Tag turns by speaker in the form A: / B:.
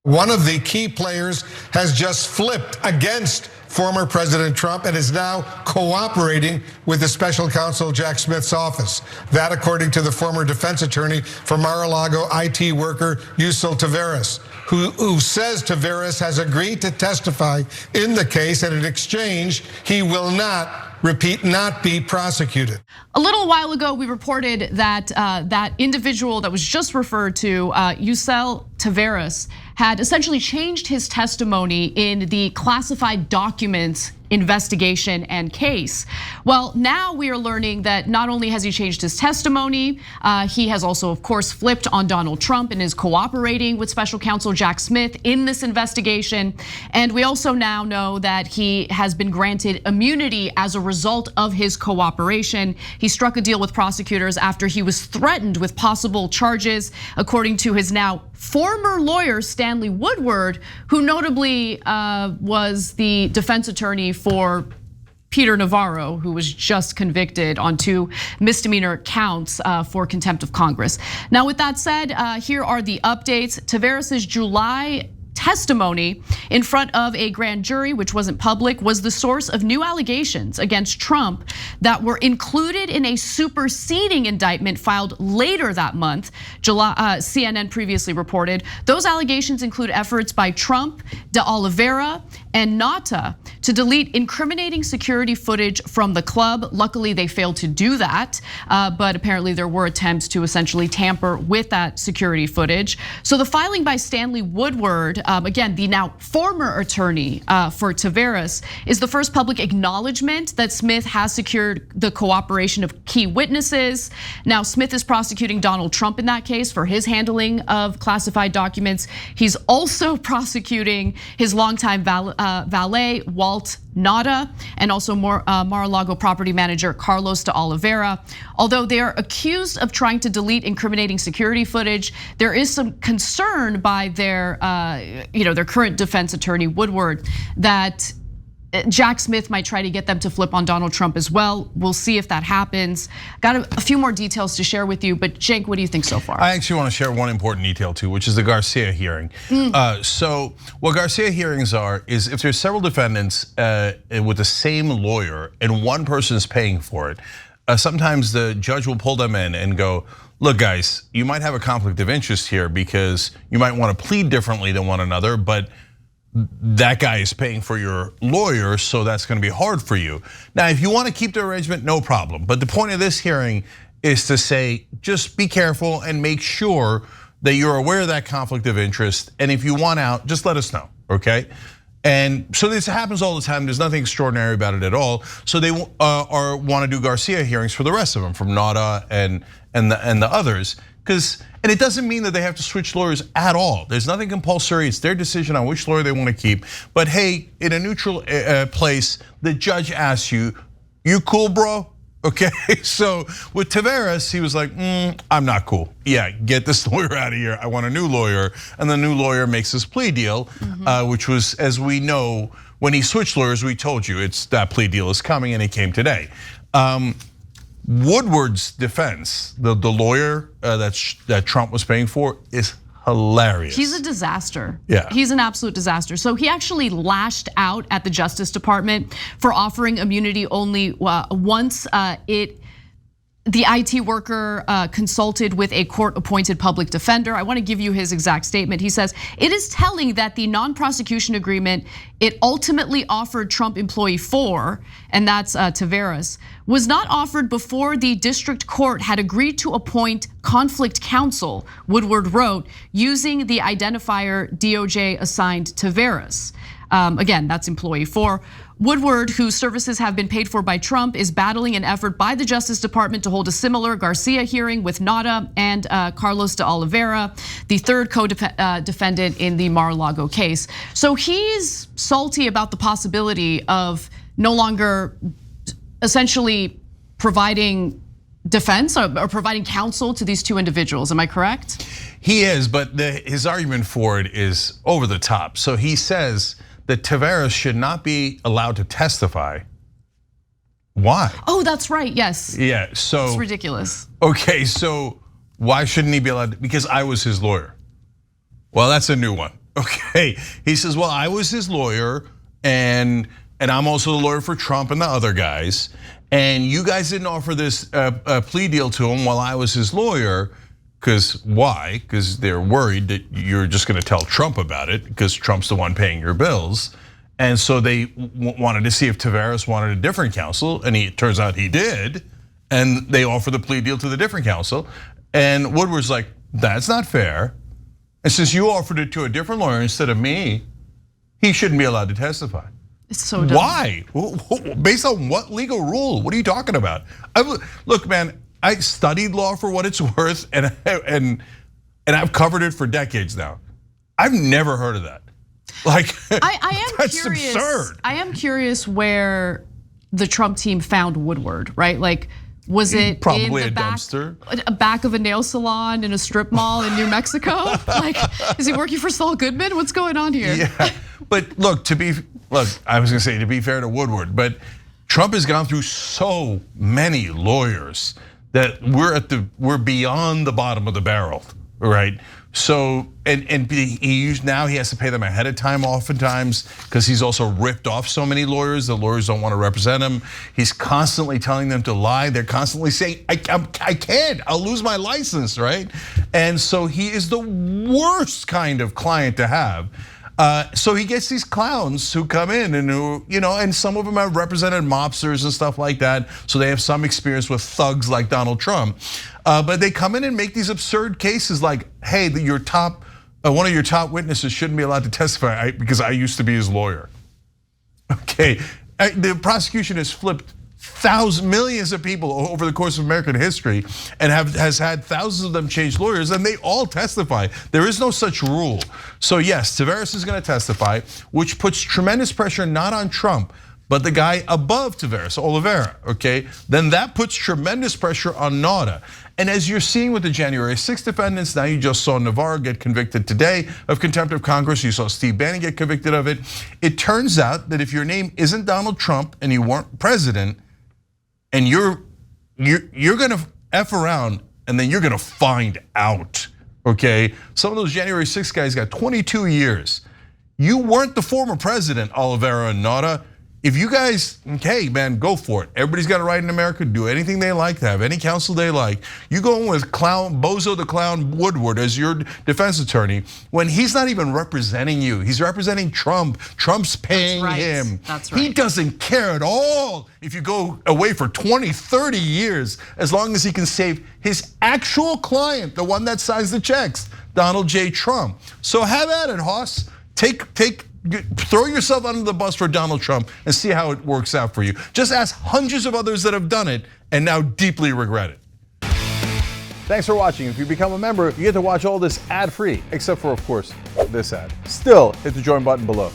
A: One of the key players has just flipped against former President Trump and is now cooperating with the special counsel Jack Smith's office. That, according to the former defense attorney for Mar-a-Lago IT worker Yuscil Taveras, who says Taveras has agreed to testify in the case, and in exchange, he will not, repeat, not be prosecuted.
B: A little while ago, we reported that that individual that was just referred to, Yuscil Taveras, had essentially changed his testimony in the classified documents investigation and case. Well, now we are learning that not only has he changed his testimony, he has also, of course, flipped on Donald Trump and is cooperating with special counsel Jack Smith in this investigation. And we also now know that he has been granted immunity as a result of his cooperation. He struck a deal with prosecutors after he was threatened with possible charges, according to his now former lawyer, Stanley Woodward, who notably was the defense attorney for Peter Navarro, who was just convicted on 2 misdemeanor counts for contempt of Congress. Now, with that said, here are the updates. Taveras' July testimony in front of a grand jury, which wasn't public, was the source of new allegations against Trump that were included in a superseding indictment filed later that month. CNN previously reported. Those allegations include efforts by Trump, de Oliveira, and Nata to delete incriminating security footage from the club. Luckily, they failed to do that, but apparently there were attempts to essentially tamper with that security footage. So the filing by Stanley Woodward, again, the now former attorney for Taveras, is the first public acknowledgement that Smith has secured the cooperation of key witnesses. Now, Smith is prosecuting Donald Trump in that case for his handling of classified documents. He's also prosecuting his longtime valet, Walt Nata, and also Mar-a-Lago property manager Carlos de Oliveira. Although they are accused of trying to delete incriminating security footage, there is some concern by their current defense attorney Woodward that Jack Smith might try to get them to flip on Donald Trump as well. We'll see if that happens. Got a few more details to share with you, but Cenk, what do you think so far?
C: I actually want to share one important detail too, which is the Garcia hearing. So what Garcia hearings are is if there's several defendants with the same lawyer and one person is paying for it, sometimes the judge will pull them in and go, look guys, you might have a conflict of interest here because you might want to plead differently than one another, but that guy is paying for your lawyer, so that's gonna be hard for you. Now, if you wanna keep the arrangement, no problem. But the point of this hearing is to say, just be careful and make sure that you're aware of that conflict of interest. And if you want out, just let us know, okay? And so this happens all the time. There's nothing extraordinary about it at all. So they want to do Garcia hearings for the rest of them, from Nata and the others. And it doesn't mean that they have to switch lawyers at all. There's nothing compulsory. It's their decision on which lawyer they want to keep. But hey, in a neutral place, the judge asks you, "You cool, bro?" Okay, so with Taveras, he was like, I'm not cool. Yeah, get this lawyer out of here. I want a new lawyer. And the new lawyer makes this plea deal, which was, as we know, when he switched lawyers, we told you that plea deal is coming, and it came today. Woodward's defense, the lawyer that Trump was paying for, is hilarious.
B: He's a disaster.
C: Yeah.
B: He's an absolute disaster. So he actually lashed out at the Justice Department for offering immunity only once the IT worker consulted with a court-appointed public defender. I want to give you his exact statement. He says, "It is telling that the non-prosecution agreement it ultimately offered Trump employee 4, and that's Taveras, was not offered before the district court had agreed to appoint conflict counsel," Woodward wrote, using the identifier DOJ assigned Taveras. Again, that's employee 4. Woodward, whose services have been paid for by Trump, is battling an effort by the Justice Department to hold a similar Garcia hearing with Nata and Carlos de Oliveira, the third co-defendant in the Mar-a-Lago case. So he's salty about the possibility of no longer essentially providing defense or providing counsel to these 2 individuals. Am I correct?
C: He is, but his argument for it is over the top. So he says that Taveras should not be allowed to testify. Why?
B: Oh, that's right, yes.
C: Yeah, so.
B: It's ridiculous.
C: Okay, so why shouldn't he be allowed to? Because I was his lawyer. Well, that's a new one. Okay, he says, well, I was his lawyer, and I'm also the lawyer for Trump and the other guys, and you guys didn't offer this plea deal to him while I was his lawyer. Because why? Because they're worried that you're just going to tell Trump about it, because Trump's the one paying your bills. And so they wanted to see if Taveras wanted a different counsel, and it turns out he did. And they offered the plea deal to the different counsel. And Woodward's like, that's not fair. And since you offered it to a different lawyer instead of me, he shouldn't be allowed to testify.
B: It's so dumb.
C: Why? Based on what legal rule? What are you talking about? Look, man, I studied law for what it's worth, and I've covered it for decades now. I've never heard of that. Like,
B: I am
C: that's
B: curious.
C: absurd.
B: I am curious where the Trump team found Woodward, right? Like, was it
C: probably
B: in the
C: dumpster,
B: back of a nail salon in a strip mall in New Mexico? Like, is he working for Saul Goodman? What's going on here?
C: Yeah, but look, I was gonna say to be fair to Woodward, but Trump has gone through so many lawyers that we're beyond the bottom of the barrel, right? So now he has to pay them ahead of time oftentimes, because he's also ripped off so many lawyers. The lawyers don't want to represent him. He's constantly telling them to lie. They're constantly saying, I can't, I'll lose my license, right? And so he is the worst kind of client to have. So he gets these clowns who come in and who, and some of them have represented mobsters and stuff like that. So they have some experience with thugs like Donald Trump. But they come in and make these absurd cases like, hey, one of your top witnesses shouldn't be allowed to testify because I used to be his lawyer. Okay, the prosecution has flipped millions of people over the course of American history and has had thousands of them change lawyers, and they all testify. There is no such rule. So yes, Taveras is going to testify, which puts tremendous pressure not on Trump, but the guy above Taveras, Oliveira, okay? Then that puts tremendous pressure on Nauta. And as you're seeing with the January 6th defendants, now you just saw Navarro get convicted today of contempt of Congress. You saw Steve Bannon get convicted of it. It turns out that if your name isn't Donald Trump and you weren't president, and you're gonna F around, and then you're gonna find out, okay? Some of those January 6th guys got 22 years. You weren't the former president, Oliveira and Nauta. If you guys, okay, man, go for it. Everybody's got a right in America to do anything they like, to have any counsel they like. You go in with Bozo the Clown Woodward as your defense attorney when he's not even representing you. He's representing Trump. Trump's paying him.
B: That's right.
C: He doesn't care at all if you go away for 20, 30 years, as long as he can save his actual client, the one that signs the checks, Donald J. Trump. So have at it, Hoss. Throw yourself under the bus for Donald Trump and see how it works out for you. Just ask hundreds of others that have done it and now deeply regret it.
D: Thanks for watching. If you become a member, you get to watch all this ad-free, except for, of course, this ad. Still, hit the join button below.